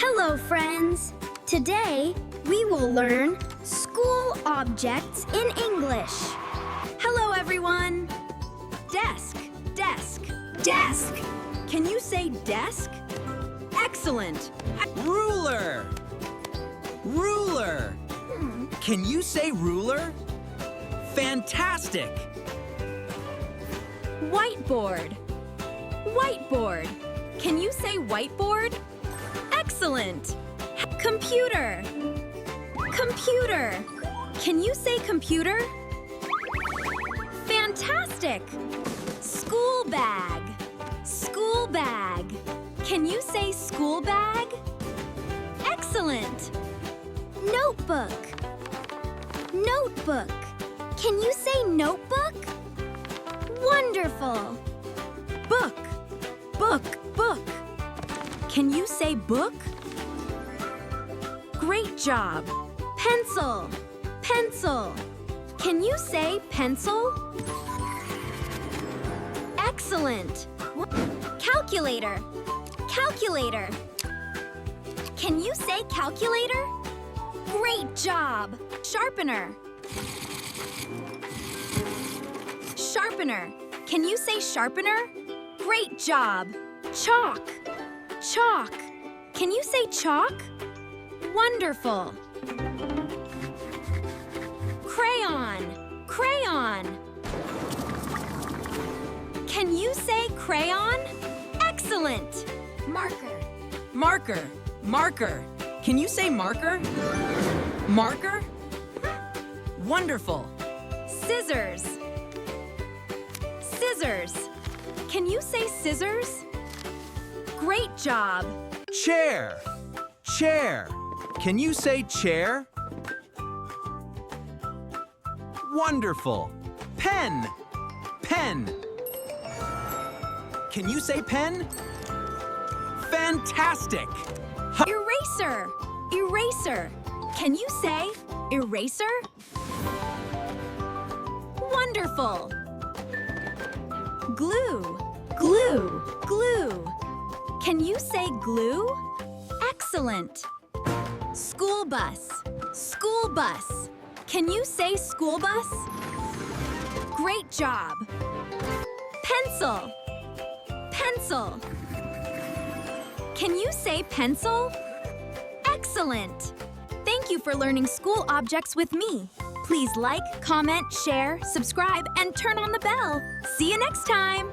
Hello, friends! Today, we will learn school objects in English. Hello, everyone! Desk, desk, desk. Can you say desk? Excellent. Ruler. Ruler. Can you say ruler? Fantastic. Whiteboard. Whiteboard. Can you say whiteboard? Excellent. Computer. Computer. Can you say computer? Fantastic. School bag. School bag. Can you say school bag? Excellent. Notebook. Notebook. Can you say notebook? Wonderful. Book. Book. Book. Can you say book? Great job. Pencil. Pencil. Can you say pencil? Excellent. Calculator. Calculator. Can you say calculator? Great job. Sharpener. Sharpener. Can you say sharpener? Great job. Chalk. Chalk. Can you say chalk? Wonderful. Crayon. Crayon. Can you say crayon? Excellent. Marker. Marker. Marker. Can you say marker? Marker? Wonderful. Scissors. Scissors. Can you say scissors? Great job. Chair. Chair. Can you say chair? Wonderful. Pen. Pen. Can you say pen? Fantastic. Eraser. Eraser. Can you say eraser? Wonderful. Glue. Glue. Glue. Can you say glue? Excellent. School bus. School bus. Can you say school bus? Great job. Pencil. Pencil. Can you say pencil? Excellent. Thank you for learning school objects with me. Please like, comment, share, subscribe, and turn on the bell. See you next time.